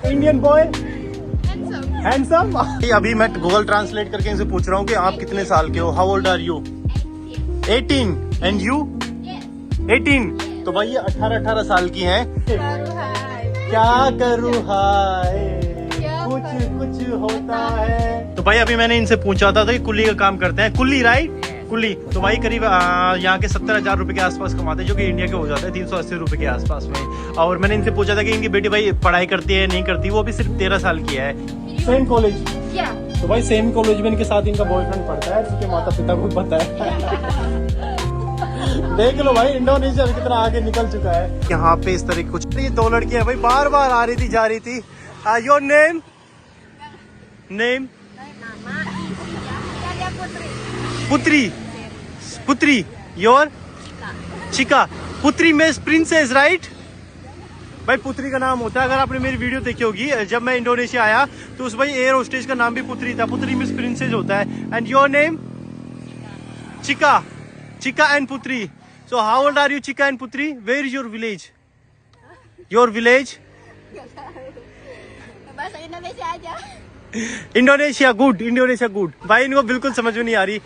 Indian boy handsome. अभी मैं Google translate करके इनसे पूछ रहा हूँ कि आप कितने साल के हो, how old are you? 18 and you? 18। तो भाई ये 18 साल की हैं। क्या करूँ हाय, कुछ होता है। तो भाई अभी मैंने इनसे पूछा था तो ये कुल्ली का काम करते हैं, कुल्ली राइट, कुल्ली। तो भाई करीब यहाँ के 70,000 रुपए के आसपास कमाते हैं, जो कि इंडिया के हो जाते हैं 380 रुपए के आसपास में। और मैंने इनसे पूछा था कि इनकी बेटी भाई पढ़ाई करती है नहीं करती, वो अभी सिर्फ 13 साल की है। Same college? तो भाई सेम कॉलेज में इनके साथ इनका बॉयफ्रेंड पढ़ता है, जिसके माता पिता को पता है। देख लो भाई इंडोनेशिया कितना आगे निकल चुका है। यहाँ पे इस तरह कुछ, ये 2 लड़कियां भाई बार बार आ रही थी जा रही थी। Your name? नेम? पुत्री। पुत्री। योर? चिका। पुत्री में प्रिंसेस राइट? भाई पुत्री का नाम होता है, अगर आपने मेरी वीडियो देखी होगी, जब मैं इंडोनेशिया आया तो उस भाई एयर होस्टेस का नाम भी पुत्री था, पुत्री मिस प्रिंसेस होता है। And your name? Chika. Chika and Putri. So how old are you, Chika and Putri? Where is your village? Your village? Bahasa Indonesia aja. Indonesia good, Indonesia good. भाई इनको बिल्कुल समझ में नहीं आ रही।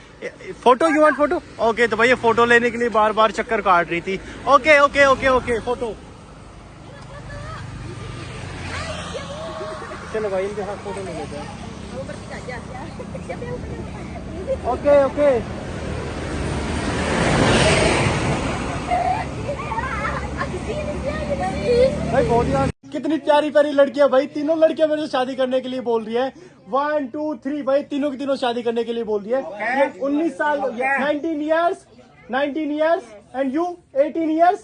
Photo, you want photo? Okay तो भाई ये फोटो लेने के लिए बार बार चक्कर काट रही थी। Okay okay okay okay photo. चलो भाई इनके साथ फोटो ले लेते हैं। Okay okay. भाई बहुत यार कितनी प्यारी प्यारी लड़कियां, भाई तीनों लड़कियां मेरे से शादी करने के लिए बोल रही है। 1 2 3 भाई तीनों की तीनों शादी करने के लिए बोल रही है। ये 19 साल 19 ईयर्स एंड यू 18 ईयर्स।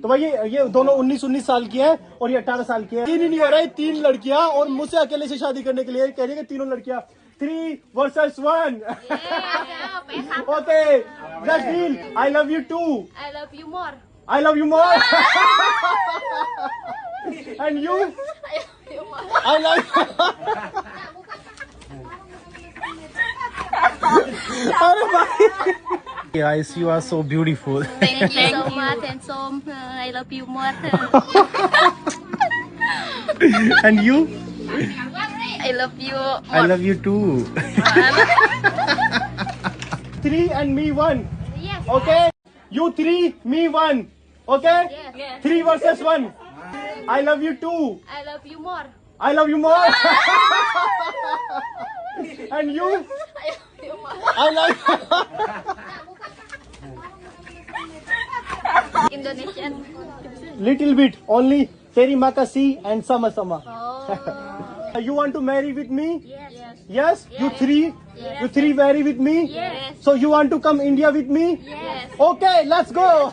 तो भाई ये दोनों 19 साल की है और ये 18 साल की है। 3 ही नहीं हो रहा है, 3 लड़कियां और मुझसे अकेले से शादी करने के लिए कह रही है। तीनों लड़कियां 3 versus 1। Okay just deal. I love you too. I love you more. I love you more. And you? I love you. अरे भाई guys, you are so beautiful. Thank you so much, handsome. I love you more. And you? I love you more. I love you too. 3 and me 1. Yes. Okay? You 3, me 1. Okay? Yes. 3 versus 1. I love you too. I love you more. I love you more. And you? I love you more. I love Indonesian. little bit only. Terima kasih and sama-sama. Oh. You want to marry with me? Yes. Yes. Yes? You 3? Yes. You 3 marry with me? Yes. So you want to come India with me? Yes. Okay, let's go.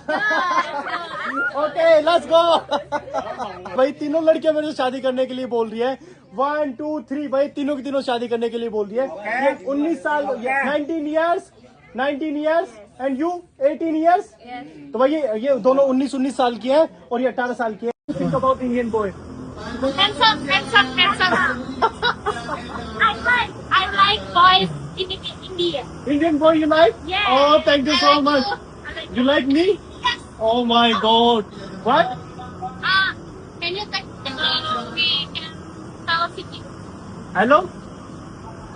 Okay, let's go. भाई तीनों लड़कियां मेरे से शादी करने के लिए बोल रही है। 1 2 3 भाई तीनों की तीनों शादी करने के लिए बोल रही है। ये 19 साल 19 ईयर्स एंड यू 18 ईयर्स। तो भाई ये दोनों 19 साल की है और ये 18 साल की है। Think about Indian boy. Handsome, handsome, handsome. I like boys in India. Indian boy you like? Yes. Oh, thank you so I like much. you. I like You like me? Yes. Oh my God. What? Can you take me in Hello City? Hello?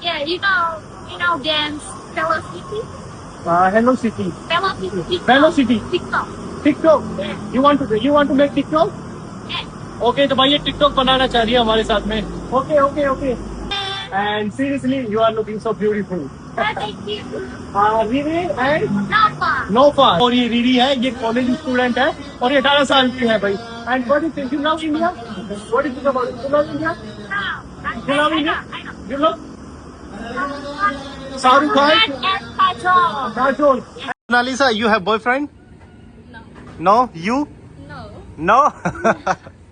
Yeah, you know dance Hello City? Hello City. Hello City. Hello City. TikTok. TikTok. You want to make TikTok? Yes. Okay, तो भाई ये TikTok बनाना चाह रही है हमारे साथ में। Okay, okay, okay. And seriously, you are looking so beautiful. Thank you. Riri and Napa. Nofa. और ये रीरी है, ये कॉलेज स्टूडेंट है और ये 18 साल की है भाई। And what do you think? You love India? What do you think about it? You love India? You love India? You love Shahrukh Khan? And Kajol. Kajol. Nalisa, you have boyfriend? No. No? You? No. No?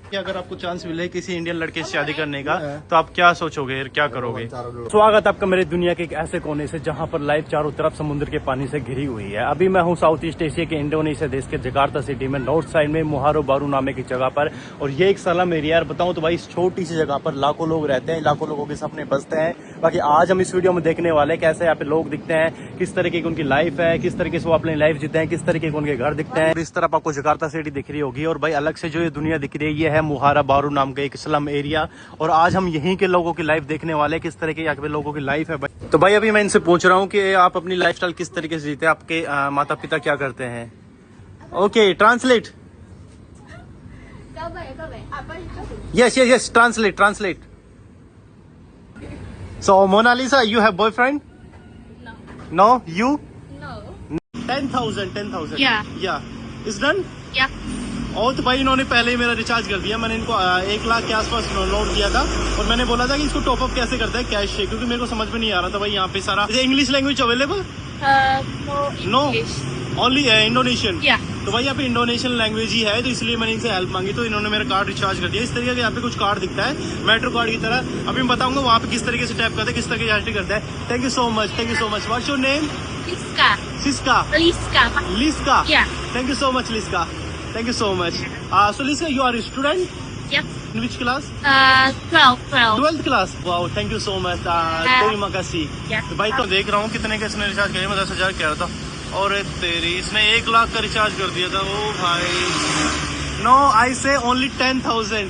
कि अगर आपको chance मिले किसी Indian लड़के से शादी करने का तो आप क्या सोचोगे, क्या करोगे? स्वागत आपका मेरे दुनिया के एक ऐसे कोने से जहां पर लाइफ चारों तरफ समुद्र के पानी से घिरी हुई है। अभी मैं हूं साउथ ईस्ट एशिया के इंडोनेशिया देश के जकार्ता सिटी में, नॉर्थ साइड में मोहारो बारू नामे की जगह पर। और ये एक सलम एरिया है। बताऊं तो भाई इस छोटी सी जगह पर लाखों लोग रहते हैं, लाखों लोगों के सपने बसते हैं। बाकी आज हम इस वीडियो में देखने वाले हैं कैसे यहाँ पे लोग दिखते हैं, किस तरीके की उनकी लाइफ है, किस तरीके से वो अपनी लाइफ जीते हैं, किस तरीके के उनके घर दिखते हैं। इस तरफ आपको जकार्ता सिटी दिख रही होगी और भाई अलग से जो ये दुनिया दिख रही है है मुहारा बारू नाम का एक स्लम एरिया, और आज हम यहीं के लोगों की लाइफ देखने वाले हैं, किस तरह के यहाँ पे लोगों की लाइफ है भाई। तो भाई अभी मैं इनसे पूछ रहा हूँ कि आप अपनी लाइफस्टाइल किस तरीके से जीते हैं, आपके माता पिता क्या करते हैं। Okay translate. Yes translate. So Monalisa, you have boyfriend? No you? No. 10,000 Yeah. Is done. Yeah. और तो भाई इन्होंने पहले ही मेरा रिचार्ज कर दिया, मैंने इनको 1 लाख के आसपास नोट दिया था, और मैंने बोला था कि इसको टॉप अप कैसे करते हैं कैश से, क्योंकि मेरे को समझ में नहीं आ रहा था भाई यहाँ पे सारा। English language available? No no English. Only Indonesian. Yeah. तो भाई यहाँ पे इंडोनेशियन लैंग्वेज ही है, तो इसलिए मैंने इनसे हेल्प मांगी, तो इन्होंने मेरा कार्ड रिचार्ज कर दिया। इस तरीके का यहाँ पे कुछ कार्ड दिखता है मेट्रो कार्ड की तरह, अभी मैं बताऊंगा वहाँ पे किस तरीके से टैप करते हैं, किस तरीके से करता है। Thank you so much, thank you so much. What's your name? Liska. Siska. Liska. Liska. Yeah. Thank you so much Liska, thank you so much. So Liska, you are student Yep. In which class? 12. 12th class. Wow, thank you so much. कोई मकासी। Yeah. तो भाई तो देख रहा हूँ कितने का इसने रिचार्ज किया, मैं 10,000 कह रहा था, और तेरी इसने 1 लाख का रिचार्ज कर दिया था। ओ भाई नो, आई से ओनली 10,000।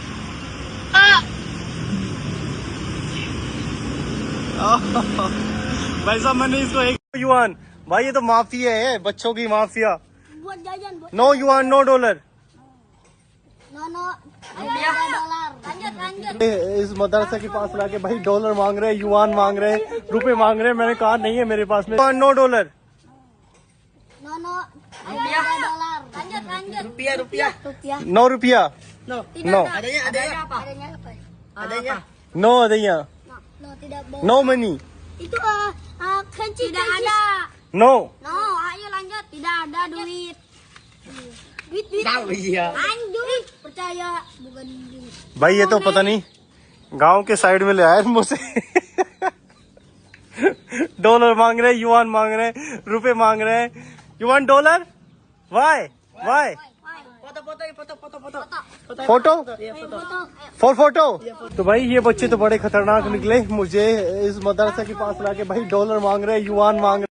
भाई साहब मैंने इसको 1 युआन, भाई ये तो माफिया है, बच्चों की mafia. No yuan no dollar. इस मदरसा के पास लाके भाई डॉलर मांग रहे, युआन मांग रहे, रुपए मांग रहे। मैंने कहा नहीं है मेरे पास में। No dollar. Rupiah. नो रुपया। No. No Adanya apa? Adanya. No अदैया। No, tidak boleh. No money. Itu kunci tidak ada. No. No, ayo lanjut. Tidak ada duit. Duit. Tahu iya. Duit. Percaya bukan duit. भाई ये तो पता नहीं गांव के side में ले आया मुझसे। डॉलर मांग रहे, युआन मांग रहे, रुपए मांग रहे। You want dollar? Why? Photo for photo. तो भाई ये बच्चे तो बड़े खतरनाक निकले, मुझे इस मदरसा के पास लाके भाई डॉलर मांग रहे, युआन मांग रहे।